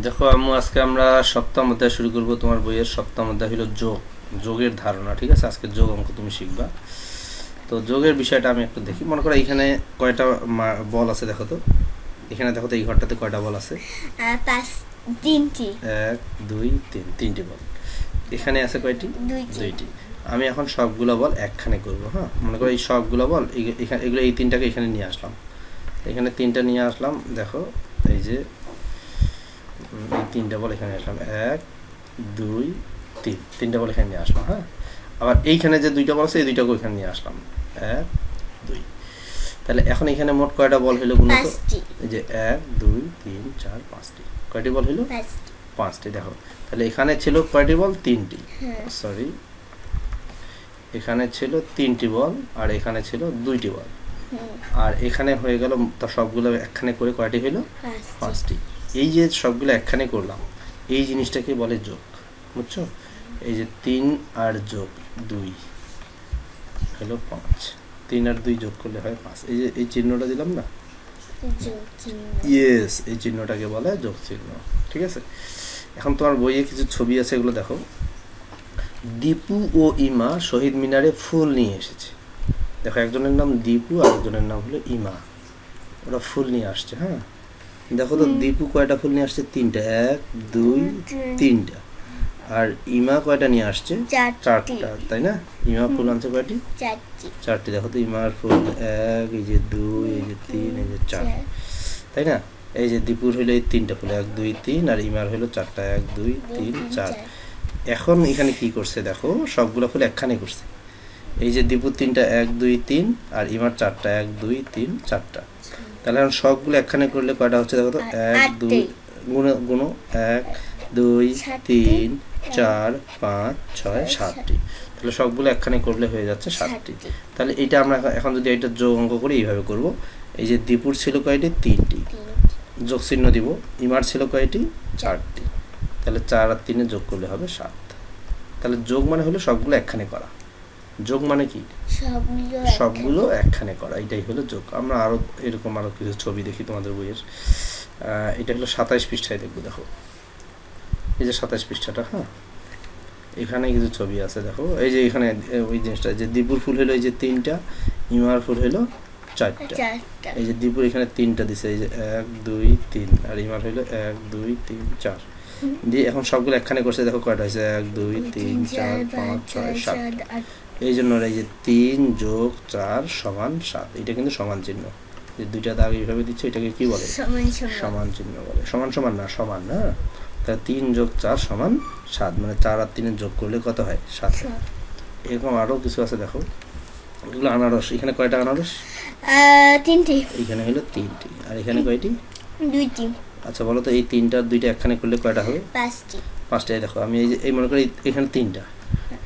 দেখো আম্মু, আজকে আমরা সপ্তম অধ্যায় শুরু করব। তোমার বইয়ের সপ্তম অধ্যায় হলো যোগ, যোগের ধারণা। ঠিক আছে, আজকে যোগ অঙ্ক তুমি শিখবা। তো যোগের বিষয়টা আমি একটু দেখি। মনে করো এখানে কয়টা বল আছে দেখো তো। এখানে দেখো তো এই ঘরটাতে কয়টা বল আছে? তিনটি। 1 2 3, তিনটি বল। এখানে আছে কয়টি? দুইটি। দুইটি। আমি এখন সবগুলো বল একখানে করব। হ্যাঁ, মনে করো এই সবগুলো বল এখানে, এগুলো এই তিনটাকে এখানে নিয়ে আসলাম। এখানে তিনটা নিয়ে আসলাম। দেখো এই যে এই তিনটা বল এখানে আসলাম, 1 2 3, তিনটা বল এখানে নিয়ে আসলাম। হ্যাঁ, আবার এইখানে যে দুইটা বল আছে এই দুইটাকে এখানে নিয়ে আসলাম, 1 2। তাহলে এখন এখানে মোট কয়টা বল হলো গুণ তো? এই যে 1 2 3 4 5টি। কয়টি বল হলো? পাঁচটি। দেখো তাহলে এখানে ছিল কয়টি বল? তিনটি। সরি, এখানে ছিল তিনটি বল আর এখানে ছিল দুইটি বল। আর এখানে হয়ে গেল তা সবগুলো একখানে করে কয়টি হলো? পাঁচটি। এই যে সবগুলো একখানে করলাম, এই জিনিসটাকে বলে যোগ। বুঝছো? এই যে 3 আর যোগ 2 হলো 5, 3 আর 2 যোগ করলে হয় 5। এই যে এই চিহ্নটা দিলাম না, ইয়েস, এই চিহ্নটাকে বলে যোগ চিহ্ন। ঠিক আছে, এখন তোমার বইয়ে কিছু ছবি আছে, এগুলো দেখো। দীপু ও ইমা শহীদ মিনারে ফুল নিয়ে এসেছে। দেখো, একজনের নাম দীপু আর একজনের নাম হলো ইমা। ওরা ফুল নিয়ে আসছে। হ্যাঁ, দেখো তো দীপু কয়টা ফুল নিয়ে আসছে? তিনটা। 1 2 3টা। আর ইমা কয়টা নিয়ে আসছে? চারটা, তাই না? ইমা ফুল আনছে কয়টি? চারটি। দেখো তো ইমার ফুল 1, এই যে 2, এই যে 3, এই যে 4, তাই না? এই যে দীপুর হইলো এই তিনটা ফুল, 1 2 3, আর ইমার হইলো চারটা, 1 2 3 4। এখন এখানে কি করছে দেখো, সবগুলো ফুল একখানে করছে। এই যে দীপুর তিনটা, 1 2 3, আর ইমার চারটা, 1 2 3 4টা। তাহলে এখন সবগুলো একখানে করলে কয়টা হচ্ছে দেখো তো? 1 2 গুণ গুণ 1 2 3 4 5 6 7টি। তাহলে সবগুলো একখানে করলে হয়ে যাচ্ছে 7টি। তাহলে এটা আমরা এখন যদি এটা যোগ অঙ্ক করি এইভাবে করব। এই যে দীপুর ছিল কয়টি? তিনটি, যোগ চিহ্ন দিব। ইমার ছিল কয়টি? চারটি। তাহলে 4 আর 3 যোগ করলে হবে 7। তাহলে যোগ মানে হলো সবগুলো একখানে করা। যোগ মানে কি? সবগুলো একখানে করা, এটাই হলো যোগ। আমরা আরো এরকম আরো কিছু ছবি দেখি তোমাদের বইয়ের। এটা হলো 27 পৃষ্ঠায় দেখবো। দেখো এই যে 27 পৃষ্ঠাটা। হ্যাঁ, এখানে কিছু ছবি আছে। দেখো এই যে এখানে ওই জিনিসটা, যে দীপুর ফুল হলো এই যে তিনটা, ইমার ফুল হলো চারটা। এই যে দীপুর এখানে তিনটা দিছে, এই যে 1 2 3, আর ইমার হলো 1 2 3 4 দিয়ে এখন সবগুলো একখানে করছে। দেখো কয়টা হয়েছে? 1 2 3 4 5 6 7। এই জন্য এই যে 3 যোগ 4 সমান 7, এটা কিন্তু সমান চিহ্ন। যে দুইটা দাগ এইভাবে দিচ্ছে, এটাকে কি বলে? সমান চিহ্ন বলে। সমান সমান না, সমান না। তাহলে 3 যোগ 4 সমান 7, মানে 4 আর 3 যোগ করলে কত হয়? 7। এরকম আরো কিছু আছে। দেখো এগুলো আনারস। এখানে কয়টা আনারস? তিনটি। এখানে হলো 3টি, আর এখানে কয়টি? দুইটি। আচ্ছা বলো তো, এই 3টা আর 2টা একখানে করলে কয়টা হবে? 5টি। 5টাই। দেখো আমি এই যে এই মনে করি এখানে 3টা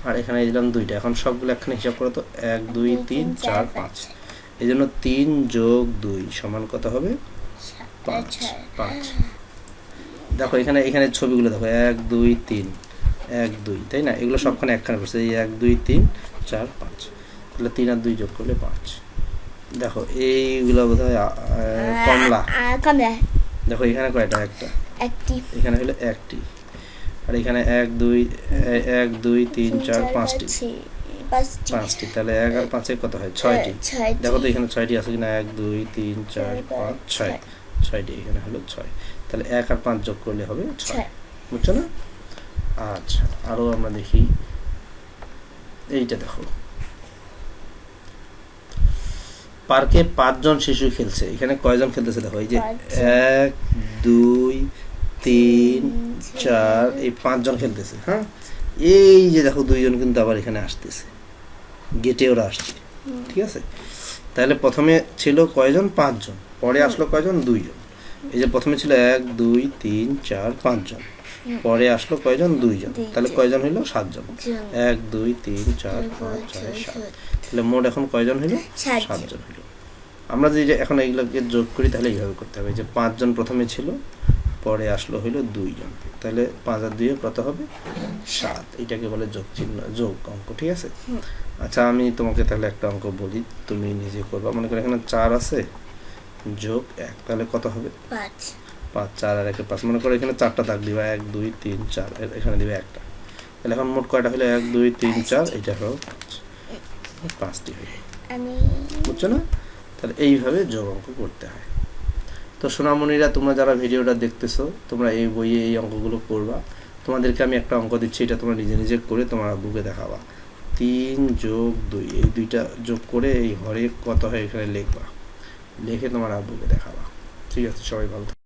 আর এখানে দিলাম 2টা। এখন সবগুলো একখানে হিসাব করো তো, 1 2 3 4 5। এই জন্য 3 যোগ 2 সমান কত হবে? 5। দেখো এখানে এখানে ছবিগুলো দেখো, 1 2 3 1 2, তাই না? এগুলো সবখানে একখানে করছে, এই 1 2 3 4 5। তাহলে 3 আর 2 যোগ করলে 5। দেখো এইগুলো বোধহয় কমলা। দেখো এখানে কয়টা? একটি। এখানে হলো একটি। আর এখানে 1 2 3 4 5টি। তাহলে 1 আর 5 কত হয়? 6টি। দেখো তো এখানে 6টি আছে কিনা? 1 2 3 4 5 6, 6টি। এখানে হলো 6। তাহলে 1 আর 5 যোগ করলে হবে 6। বুঝছো না? আচ্ছা, আরো আমরা দেখি। এইটা দেখো, পার্কে 5 জন শিশু খেলছে। এখানে কয়জন খেলতেছে দেখো, এই যে 1 2 3 4, এই 5 জন খেলতেছে। হ্যাঁ, এই যে দেখো 2 জন কিন্তু আবার এখানে আসতেছে, গেটে ওরা আসছে। ঠিক আছে, তাহলে প্রথমে ছিল কয়জন? 5 জন। পরে আসলো কয়জন? 2 জন। এই যে প্রথমে ছিল 1 2 3 4 5 জন, পরে আসলো কয়জন? 2 জন। তাহলে কয়জন হইলো? 7 জন। 1 2 3 4 5 6 7। তাহলে মোট এখন কয়জন হইলো? 7 জন হইলো। আমরা যে এখন এইগুলোকে যোগ করি তাহলে এইভাবে করতে হবে, যে 5 জন প্রথমে ছিল, পরে আসলো হইলো 2 জন। তাহলে 5 আর 2 কত হবে? 7। এটাকে বলে যোগ চিহ্ন, যোগ অঙ্ক। ঠিক আছে। আচ্ছা আমি তোমাকে তাহলে একটা অঙ্ক বলি, তুমি নিজে করবা। মনে করো এখানে 4 আছে যোগ 1, তাহলে কত হবে? 5। 5 4 আর 1 5, মনে করো এখানে 4টা দাগ দিবা, 1 2 3 4, এখানে দিবে একটা। তাহলে এখন মোট কয়টা হলো? 1 2 3 4, এটা হলো 5টি হলো, আমি বুঝছো না? তাহলে এইভাবে যোগ অঙ্ক করতে হয়। তো সোনামণিরা, তোমরা যারা ভিডিওটা দেখতেছো, তোমরা এই বইয়ে এই অঙ্কগুলো করবা। তোমাদেরকে আমি একটা অঙ্ক দিচ্ছি, এটা তোমরা নিজে নিজে করে তোমার বুকে দেখাবা। 3 যোগ 2, এই দুইটা যোগ করে এই হরে কত হয় এখানে লিখবা, লিখে তোমার আব্বুকে দেখাবা। ঠিক আছে, সবাই ভালো থাকো।